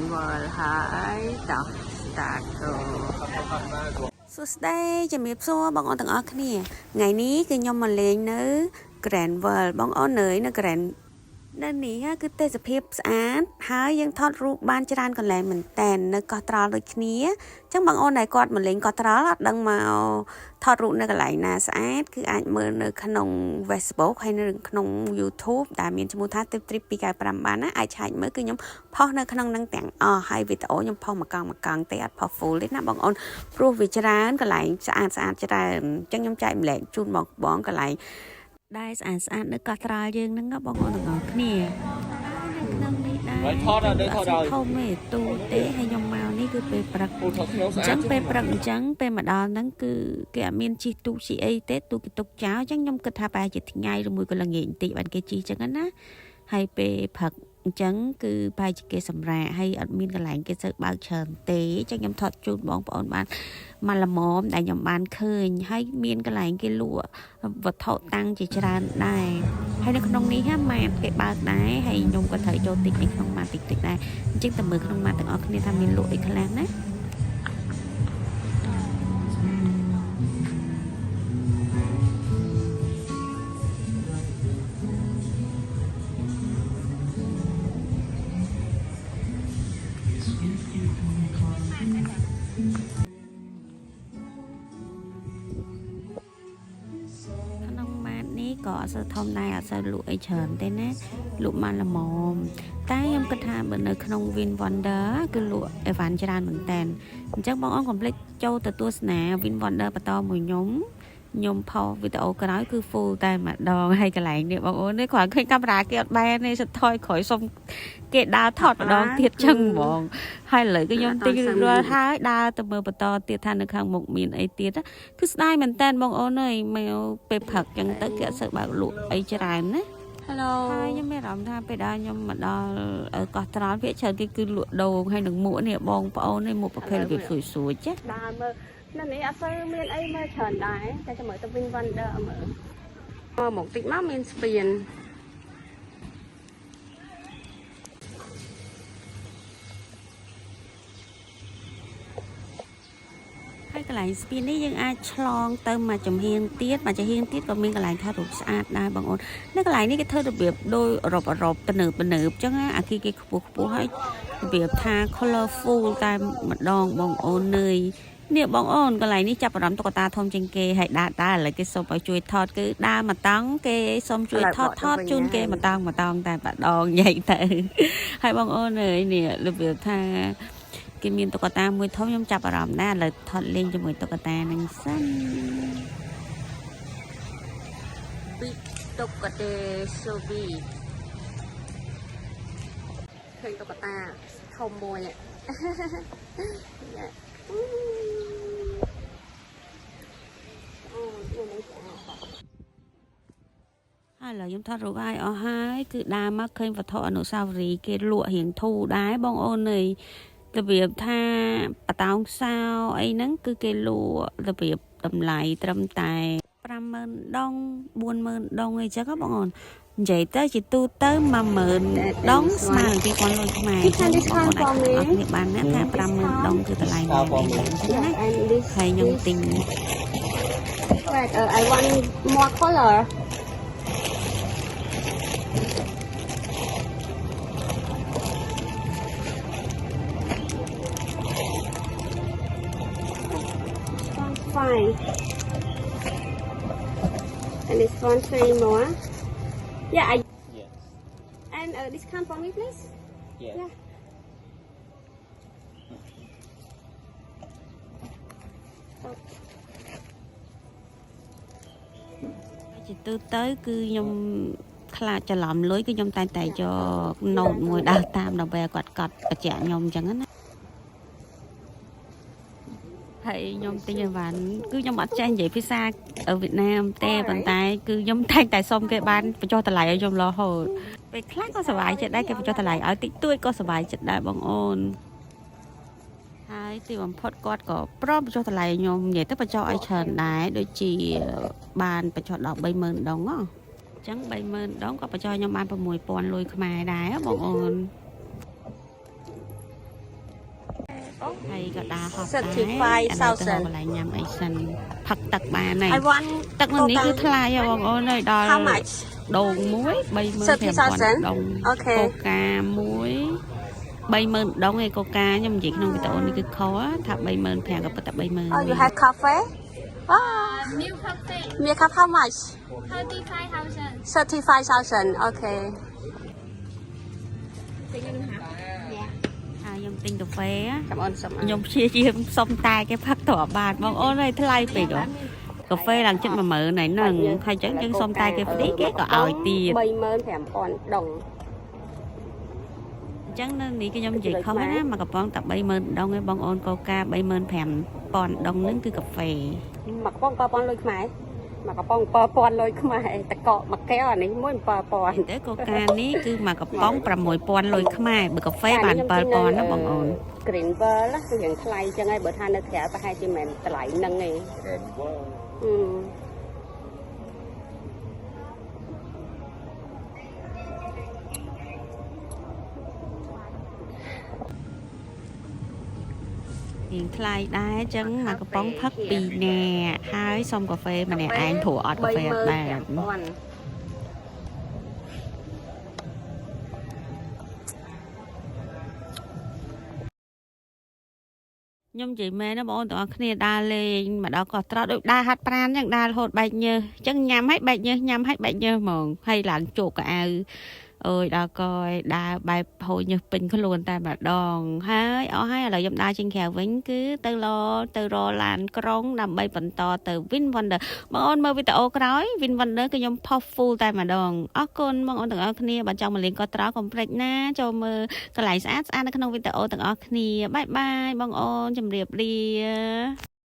Grand World ហើយតោះ start ទៅសួស្តីជំរាបសួរបងប្អូនទាំងអស់គ្នាថ្ងៃនេះគឺខ្ញុំមកលេងនៅ Grand World បងប្អូននៅ Grand នៅនេះគឺទេសភាពស្អាតហើយយើងថតរូបបានច្រើនកន្លែងមែនតែននៅកោះត្រល់ដូចគ្នាអញ្ចឹងបងប្អូនដែលគាត់មកលេងកោះត្រល់អត់ដឹងមកថតរូបនៅកន្លែងណាស្អាតគឺអាចមើលនៅក្នុង Facebook ហើយនៅក្នុង YouTube ដែលមានឈ្មោះថា Tip Trip 295បានណាអាចឆែកមើលគឺខ្ញុំផុសនៅក្នុងនឹងទាំងអស់ហើយវីដេអូខ្ញុំផុសមួយកង់ទេអត់ផុស full ទេណាបងប្អូនព្រោះវាច្រើនកន្លែងស្អាតច្រើនអញ្ចឹងខ្ញុំចែកម្លែកជូនបងកន្លែងដែលស្អាតនៅកោះត្រល់យើងហ្នឹងបងប្អូនទាំងអស់គ្នាក្នុងនេះដែរថតធំទេទូទេហើយខ្ញុំមកនេះគឺពេលព្រឹកអញ្ចឹងពេលព្រឹកអញ្ចឹងពេលមកដល់ហ្នឹងគឺគេអត់មានជិះទូជីអីទេទូគេទុកចោលអញ្ចឹងខ្ញុំគិតថាប្រហែលជាថ្ងៃឬមួយក៏ល្ងាចបន្តិចបានគេជិះអញ្ចឹងណាហើយពេលព្រឹកអញ្ចឹងគឺប្រហែលជាគេសម្រាកហើយអត់មានកន្លែងគេទៅបើកច្រើនទេអញ្ចឹងខ្ញុំថតជូនបងប្អូនបានមកល្មមដែលខ្ញុំបានឃើញហើយមានកន្លែងគេលក់វត្ថុតាំងជាច្រើនដែរហើយនៅក្នុងនេះម៉ាតគេបើកដែរហើយខ្ញុំក៏ត្រូវចូលតិចនៅក្នុងម៉ាតតិចដែរអញ្ចឹងតើមើលក្នុងម៉ាតទាំងអស់គ្នាថាមានលក់អីខ្លះណាក៏អត់សូវធំដែរអត់សូវលក់អីច្រើនទេណាលក់មកល្មមតែខ្ញុំគិតថាបើនៅក្នុង Win Wonder គឺលក់អីវ៉ាន់ច្រើនមែនតើអញ្ចឹងបងអូនកុំភ្លេចចូលទៅទស្សនា Win Wonder បន្តមួយខ្ញុំផុសវីដេអូក្រោយគឺ full តែម្ដងហើយកន្លែងនេះបងអូននេះគ្រាន់ឃើញកាមេរ៉ាគេអត់បានទេសិតថយក្រោយសុំគេដើរថតម្ដងទៀតចឹងហ្មងហើយឥឡូវគឺខ្ញុំទិញរាល់ហើយដើរទៅមើលបន្តទៀតថានៅខាងមុខមានអីទៀតគឺស្ដាយមែនតើបងអូនអើយមកពេលព្រឹកចឹងទៅគេអត់សូវបើកលក់អីច្រើនណា Hello ហើយខ្ញុំមានអារម្មណ៍ថាពេលដល់ខ្ញុំមកដល់កោះត្រល់វាច្រើនគេគឺលក់ដូងហើយនឹងមួកនេះបងប្អូននេះមួកប្រភេទរបៀបសួយចាដើរមើលនៅនេះអត់សូវមានអីមើលច្រើនដែរតែចាំមើលទៅ Win Wonder មើលមកតិចមកមានស្ពានហើយកន្លែងស្ពាននេះយើងអាចឆ្លងទៅមកចំហៀងទៀតក៏មានកន្លែងថតរូបស្អាតដែរបងអូននៅកន្លែងនេះគេធ្វើរបៀបដោយអឺរ៉ុបទំនើបអញ្ចឹងអាគីគេខ្ពស់ហើយរបៀបថា colorful តែម្ដងបងអូននេះបងអូនកន្លែងនេះចាប់អារម្មណ៍តុក្កតាធំជាងគេហើយដើរឥឡូវគេសុំឲ្យជួយថតគឺដើរមកតង់គេសុំជួយថតជូនគេមកតង់តែម្ដងញ៉ៃទៅហើយបងអូននេះរបៀបថាគេមានតុក្កតាមួយធំខ្ញុំចាប់អារម្មណ៍ណាស់ឥឡូវថតលេងជាមួយតុក្កតានឹងសិនពីតុក្កតាសូវីឃើញតុក្កតាធំមួយហើយឥឡូវខ្ញុំថតរូបឲ្យអស់ហើយគឺដើរមកឃើញវត្ថុអនុស្សាវរីយ៍គេលក់រៀងធូរដែរបងអូនរបៀបថាបតោងសោអីហ្នឹងគឺគេលក់របៀបតម្លៃត្រឹមតែ 50000 ដង 40000 ដងអីចឹងបងអូននិយាយទៅជាទូទៅ 10000 ដងស្មើនឹង 2000 លុយខ្មែរបងប្អូនអាចគ្នាបានណាថា 50000 ដងគឺតម្លៃណាអីចឹងណាហើយខ្ញុំទិញ Right, I want more color Fine. And this one 3 more. Yeah, Yes. And discount for me, please. Yeah. ជាទូទៅគឺខ្ញុំខ្លាចច្រឡំលុយគឺខ្ញុំតែងតែយក note មួយដើរតាមដើម្បីឲ្យគាត់កត់បញ្ជាក់ខ្ញុំអញ្ចឹងណាហើយខ្ញុំទិញអីវ៉ាន់គឺខ្ញុំអត់ចេះនិយាយភាសាវៀតណាមទេប៉ុន្តែគឺខ្ញុំតែងតែសុំគេបានបញ្ចុះតម្លៃឲ្យខ្ញុំរហូតពេលខ្លះក៏សប្បាយចិត្តដែរគេបញ្ចុះតម្លៃឲ្យតិចតួចក៏សប្បាយចិត្តដែរបងអូនហើយទីបំផុតគាត់ក៏ព្រមបញ្ចុះតម្លៃខ្ញុំនិយាយទៅបញ្ចុះឲ្យច្រើនដែរដូចជាបានបញ្ចុះដល់ 30000 ដងអញ្ចឹង 30000 ដងក៏បញ្ចុះខ្ញុំបាន 6000 លុយខ្មែរដែរបងអូន ហ hay có đa học Certified thousand. lại nhằm ấy sân thật tật bà này I want tật mình ní cứ thay cho bọn ôn ơi how đo much? đồ muối bay mơ 30,000. đồng Okay. coca muối bay mơ đồng hay coca nhưng dịch nông cái ôn đi cứ khó thà bay mơ phèn gặp tập bay mơ Oh, you have coffee? Oh, Milk coffee, milk cup how much? 35,000. 35,000. Okay. nhom tinh cà phê á Cảm ơn some. nhom chia chia xong tay cái phát tỏa bạt bọn ôn ơi thay về đó cà phê làm chất mà mở này nó hay chân chân xong tay cái cái có ỏi tiền 35,000 đồng. chẳng nên ní cái nhom gì khó á mà cặp bọn tập 30 đồng ấy bọn ôn coca 30,000 đồng nướng cứ cà phê មកកំប៉ុង1000លុយខ្មែរមកកំប៉ុង1000លុយខ្មែរតកកមកកែវអានេះមួយ1000 តែកូកានេះគឺមកកំប៉ុង6000លុយខ្មែរបើកាហ្វេបាន7000ណាបងអូន Green World គឺយ៉ាងថ្លៃចឹងហើយបើថានៅក្រៅប្រហែលជាមិនតម្លៃហ្នឹងទេ រៀងថ្លៃដែរចឹងមកកំប៉ុងផឹក2នាក់ហើយសុំកាហ្វេម្នាក់ឯងព្រោះអត់កាហ្វេអត់បាន ខ្ញុំនិយាយមែនណាបងប្អូនទាំងអស់គ្នាដើរលេងមកដល់កោះត្រល់ដូចដើរហាត់ប្រាណចឹងដើររហូតបែកញើសចឹងញ៉ាំឲ្យបែកញើសញ៉ាំឲ្យបែកញើសហ្មងហើយឡើងជោគកៅអៅអើយដល់កយដើរបែបហូរញើសពេញខ្លួនតែម្ដងហើយអស់ហើយឥឡូវខ្ញុំដើរចេញក្រៅវិញគឺទៅរឡានក្រុងដើម្បីបន្តទៅ Win Wonder បងប្អូនមើលវីដេអូក្រោយ Win Wonder គឺខ្ញុំផុស full តែម្ដងអរគុណបងប្អូនទាំងអស់គ្នាបើចង់មកលេងកោះត្រល់កុំភ្លេចណាចូលមើលកន្លែងស្អាតៗនៅក្នុងវីដេអូទាំងអស់គ្នាបាយបាយបងប្អូនជម្រាបលា